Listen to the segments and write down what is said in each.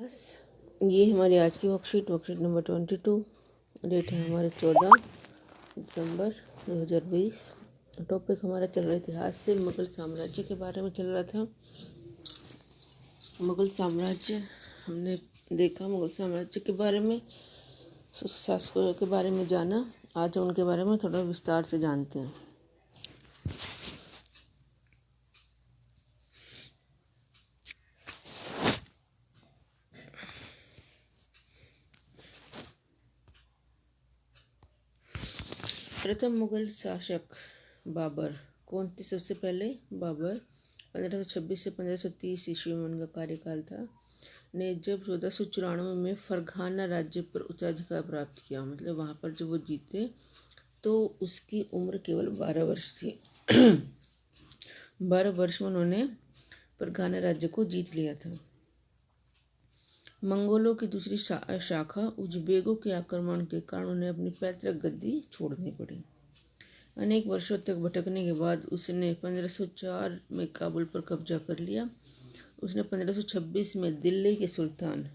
बस ये हमारी आज की वर्कशीट नंबर 22। डेट है हमारे 14 दिसंबर 2020। टॉपिक हमारा चल रहा इतिहास से मुग़ल साम्राज्य के बारे में चल रहा था। मुग़ल साम्राज्य हमने देखा, मुग़ल साम्राज्य के बारे में, शासकों के बारे में जाना। आज उनके बारे में थोड़ा विस्तार से जानते हैं। प्रथम मुग़ल शासक बाबर कौन थे? सबसे पहले बाबर 1526 से 1530 ईस्वी में उनका कार्यकाल था। ने जब 1494 में फरघाना राज्य पर उत्तराधिकार प्राप्त किया, मतलब वहाँ पर जब वो जीते तो उसकी उम्र केवल 12 वर्ष थी। 12 वर्ष में उन्होंने फरघाना राज्य को जीत लिया था। मंगोलों की दूसरी शाखा उज़्बेकों के आक्रमण के कारण उन्हें अपनी पैतृक गद्दी छोड़नी पड़ी। अनेक वर्षों तक भटकने के बाद उसने 1504 में काबुल पर कब्जा कर लिया। उसने 1526 में दिल्ली के सुल्तान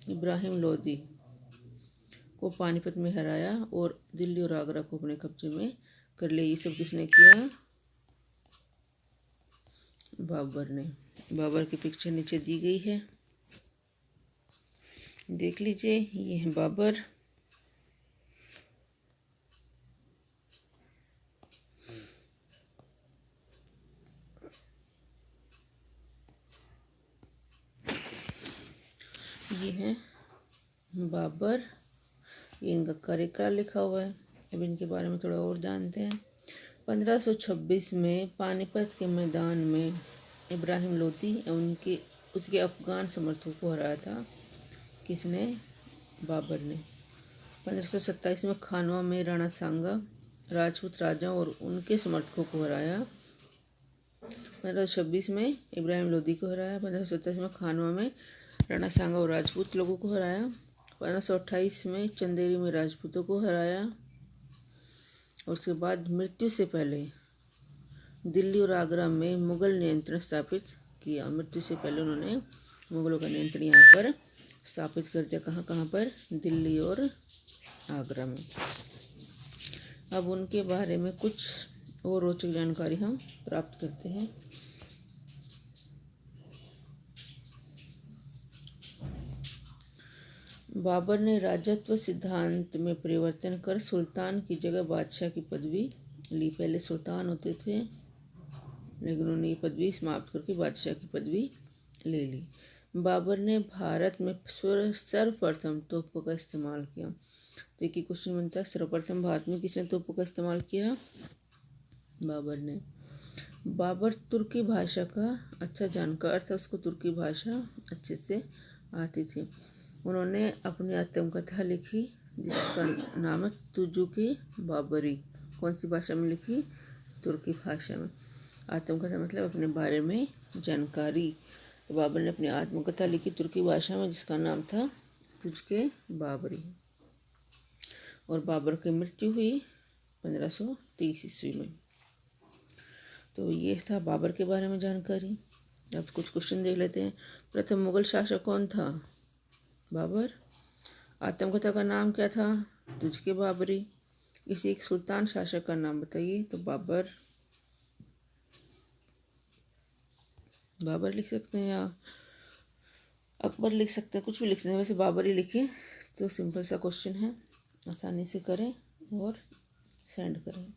इब्राहिम लोदी को पानीपत में हराया और दिल्ली और आगरा को अपने कब्जे में कर लिया। ये सब किसने किया? बाबर ने। बाबर की पिक्चर नीचे दी गई है, देख लीजिए। ये है बाबर। ये है बाबर, ये इनका कार्यकाल लिखा हुआ है। अब इनके बारे में थोड़ा और जानते हैं। 1526 में पानीपत के मैदान में इब्राहिम लोदी उसके अफगान समर्थकों को हराया था। किसने? बाबर ने। 1527 में खानवा में राणा सांगा राजपूत राजा और उनके समर्थकों को हराया। 1526 में इब्राहिम लोदी को हराया। 1527 में खानवा में राणा सांगा और राजपूत लोगों को हराया। 1528 में चंदेरी में राजपूतों को हराया। और उसके बाद मृत्यु से पहले दिल्ली और आगरा में मुग़ल नियंत्रण स्थापित किया। मृत्यु से पहले उन्होंने मुग़लों का नियंत्रण यहाँ पर स्थापित कर दिया। कहाँ कहाँ पर? दिल्ली और आगरा में। अब उनके बारे में कुछ और रोचक जानकारी हम प्राप्त करते हैं। बाबर ने राजत्व सिद्धांत में परिवर्तन कर सुल्तान की जगह बादशाह की पदवी ली। पहले सुल्तान होते थे, लेकिन उन्होंने ये पदवी समाप्त करके बादशाह की पदवी ले ली। बाबर ने भारत में सर्वप्रथम तोपों का इस्तेमाल किया। तो एक ही क्वेश्चन बनता है, सर्वप्रथम भारत में किसने तोपों का इस्तेमाल किया? बाबर ने। बाबर तुर्की भाषा का अच्छा जानकार था, उसको तुर्की भाषा अच्छे से आती थी। उन्होंने अपनी आत्मकथा लिखी जिसका नाम है तुजुक-ए बाबरी। कौन सी भाषा में लिखी? तुर्की भाषा में। आत्मकथा मतलब अपने बारे में जानकारी। तो बाबर ने अपनी आत्मकथा लिखी तुर्की भाषा में जिसका नाम था तुजुक-ए बाबरी। और बाबर की मृत्यु हुई 1530 ईस्वी में। तो ये था बाबर के बारे में जानकारी। अब कुछ क्वेश्चन देख लेते हैं। प्रथम मुग़ल शासक कौन था? बाबर। आत्मकथा का नाम क्या था? तुजुक-ए बाबरी। किसी एक सुल्तान शासक का नाम बताइए। तो बाबर लिख सकते हैं या अकबर लिख सकते हैं, कुछ भी लिख सकते हैं। वैसे बाबर ही लिखें तो सिंपल सा क्वेश्चन है, आसानी से करें और सेंड करें।